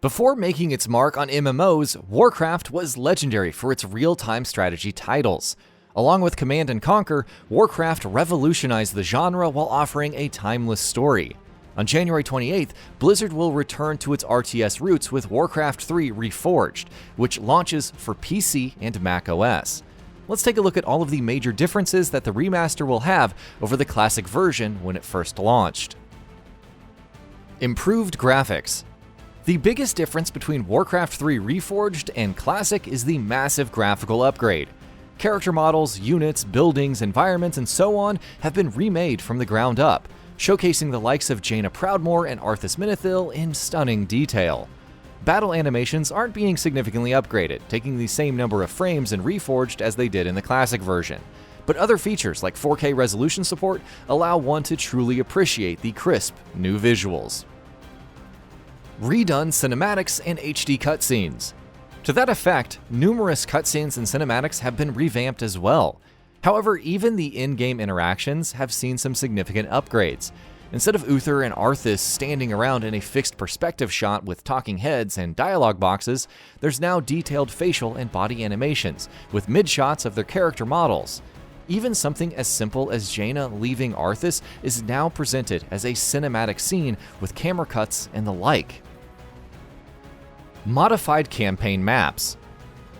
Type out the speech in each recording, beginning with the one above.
Before making its mark on MMOs, Warcraft was legendary for its real-time strategy titles. Along with Command & Conquer, Warcraft revolutionized the genre while offering a timeless story. On January 28th, Blizzard will return to its RTS roots with Warcraft 3 Reforged, which launches for PC and macOS. Let's take a look at all of the major differences that the remaster will have over the classic version when it first launched. Improved graphics. The biggest difference between Warcraft 3 Reforged and Classic is the massive graphical upgrade. Character models, units, buildings, environments, and so on have been remade from the ground up, showcasing the likes of Jaina Proudmoore and Arthas Menethil in stunning detail. Battle animations aren't being significantly upgraded, taking the same number of frames in Reforged as they did in the Classic version. But other features like 4K resolution support allow one to truly appreciate the crisp new visuals. Redone cinematics and HD cutscenes. To that effect, numerous cutscenes and cinematics have been revamped as well. However, even the in-game interactions have seen some significant upgrades. Instead of Uther and Arthas standing around in a fixed perspective shot with talking heads and dialogue boxes, there's now detailed facial and body animations, with mid-shots of their character models. Even something as simple as Jaina leaving Arthas is now presented as a cinematic scene with camera cuts and the like. Modified campaign maps.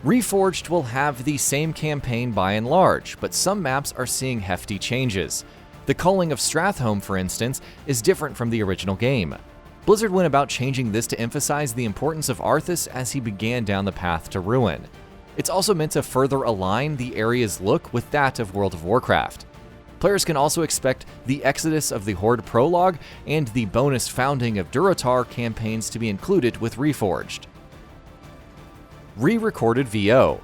Reforged will have the same campaign by and large, but some maps are seeing hefty changes. The culling of Stratholme, for instance, is different from the original game. Blizzard went about changing this to emphasize the importance of Arthas as he began down the path to ruin. It's also meant to further align the area's look with that of World of Warcraft. Players can also expect the Exodus of the Horde prologue and the bonus Founding of Durotar campaigns to be included with Reforged. Re-recorded VO.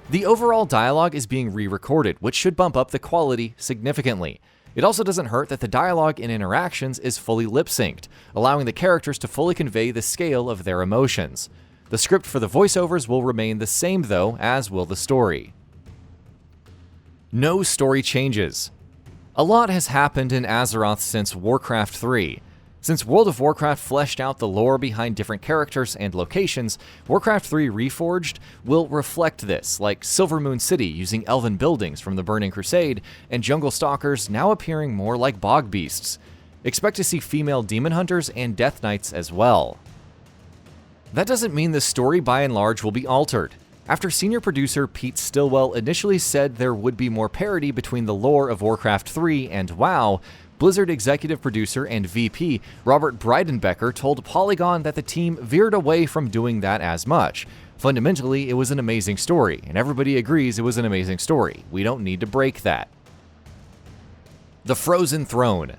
The overall dialogue is being re-recorded, which should bump up the quality significantly. It also doesn't hurt that the dialogue and interactions is fully lip-synced, allowing the characters to fully convey the scale of their emotions. The script for the voiceovers will remain the same though, as will the story. No story changes. A lot has happened in Azeroth since Warcraft 3. Since World of Warcraft fleshed out the lore behind different characters and locations, Warcraft 3 Reforged will reflect this, like Silvermoon City using elven buildings from the Burning Crusade, and jungle stalkers now appearing more like bog beasts. Expect to see female demon hunters and death knights as well. That doesn't mean the story by and large will be altered. After senior producer Pete Stillwell initially said there would be more parity between the lore of Warcraft 3 and WoW, Blizzard executive producer and VP Robert Breidenbecker told Polygon that the team veered away from doing that as much. Fundamentally, it was an amazing story, and everybody agrees it was an amazing story. We don't need to break that. The Frozen Throne.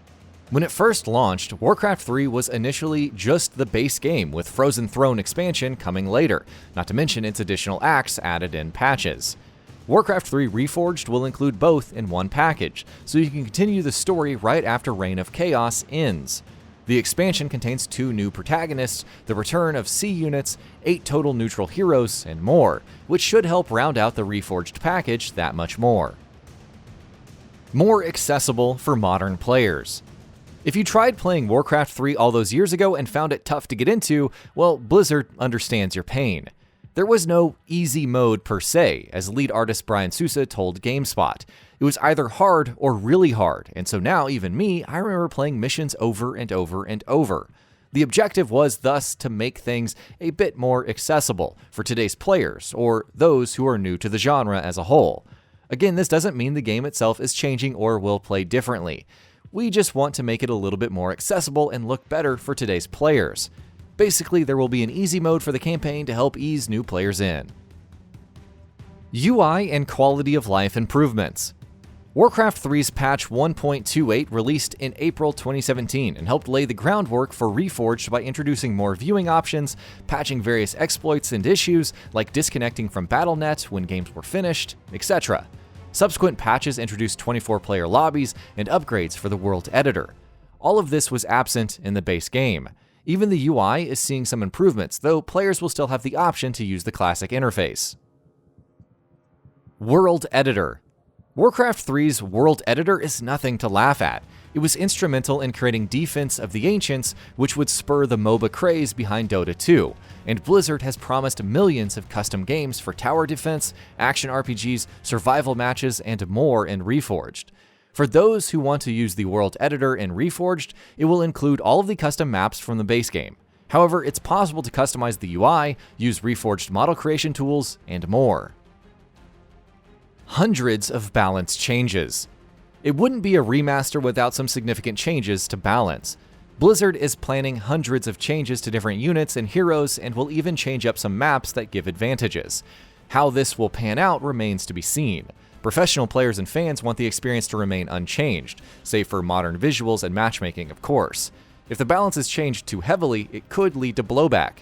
When it first launched, Warcraft 3 was initially just the base game, with Frozen Throne expansion coming later, not to mention its additional acts added in patches. Warcraft 3 Reforged will include both in one package, so you can continue the story right after Reign of Chaos ends. The expansion contains 2 new protagonists, the return of sea units, 8 total neutral heroes, and more, which should help round out the Reforged package that much more. More accessible for modern players. If you tried playing Warcraft 3 all those years ago and found it tough to get into, well, Blizzard understands your pain. There was no easy mode per se, as lead artist Brian Sousa told GameSpot. It was either hard or really hard, and so now, even me, I remember playing missions over and over and over. The objective was thus to make things a bit more accessible for today's players, or those who are new to the genre as a whole. Again, this doesn't mean the game itself is changing or will play differently. We just want to make it a little bit more accessible and look better for today's players. Basically, there will be an easy mode for the campaign to help ease new players in. UI and quality of life improvements. Warcraft 3's patch 1.28 released in April 2017 and helped lay the groundwork for Reforged by introducing more viewing options, patching various exploits and issues like disconnecting from BattleNet when games were finished, etc. Subsequent patches introduced 24-player lobbies and upgrades for the world editor. All of this was absent in the base game. Even the UI is seeing some improvements, though players will still have the option to use the classic interface. World Editor. Warcraft 3's World Editor is nothing to laugh at. It was instrumental in creating Defense of the Ancients, which would spur the MOBA craze behind Dota 2, and Blizzard has promised millions of custom games for tower defense, action RPGs, survival matches, and more in Reforged. For those who want to use the world editor in Reforged, it will include all of the custom maps from the base game. However, it's possible to customize the UI, use Reforged model creation tools, and more. Hundreds of balance changes. It wouldn't be a remaster without some significant changes to balance. Blizzard is planning hundreds of changes to different units and heroes and will even change up some maps that give advantages. How this will pan out remains to be seen. Professional players and fans want the experience to remain unchanged, save for modern visuals and matchmaking, of course. If the balance is changed too heavily, it could lead to blowback.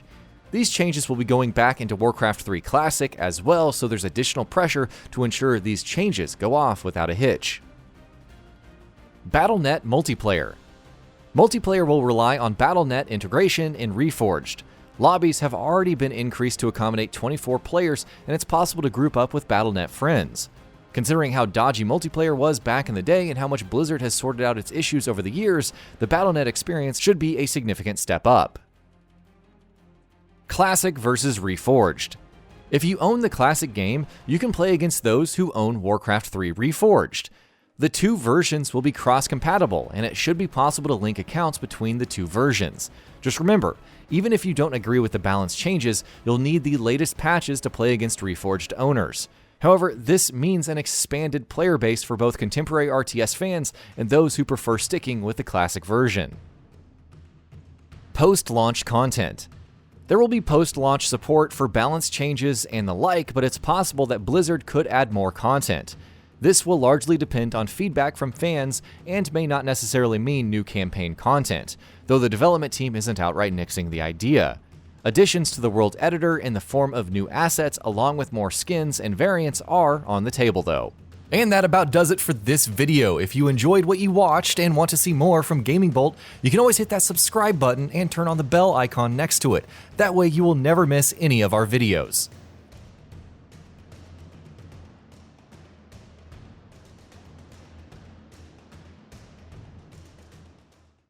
These changes will be going back into Warcraft 3 Classic as well, so there's additional pressure to ensure these changes go off without a hitch. Battle.net multiplayer. Multiplayer will rely on Battle.net integration in Reforged. Lobbies have already been increased to accommodate 24 players, and it's possible to group up with Battle.net friends. Considering how dodgy multiplayer was back in the day and how much Blizzard has sorted out its issues over the years, the Battle.net experience should be a significant step up. Classic versus Reforged. If you own the Classic game, you can play against those who own Warcraft 3 Reforged. The two versions will be cross-compatible, and it should be possible to link accounts between the two versions. Just remember, even if you don't agree with the balance changes, you'll need the latest patches to play against Reforged owners. However, this means an expanded player base for both contemporary RTS fans and those who prefer sticking with the Classic version. Post-launch content. There will be post-launch support for balance changes and the like, but it's possible that Blizzard could add more content. This will largely depend on feedback from fans and may not necessarily mean new campaign content, though the development team isn't outright nixing the idea. Additions to the world editor in the form of new assets along with more skins and variants are on the table though. And that about does it for this video. If you enjoyed what you watched and want to see more from GamingBolt, you can always hit that subscribe button and turn on the bell icon next to it. That way you will never miss any of our videos.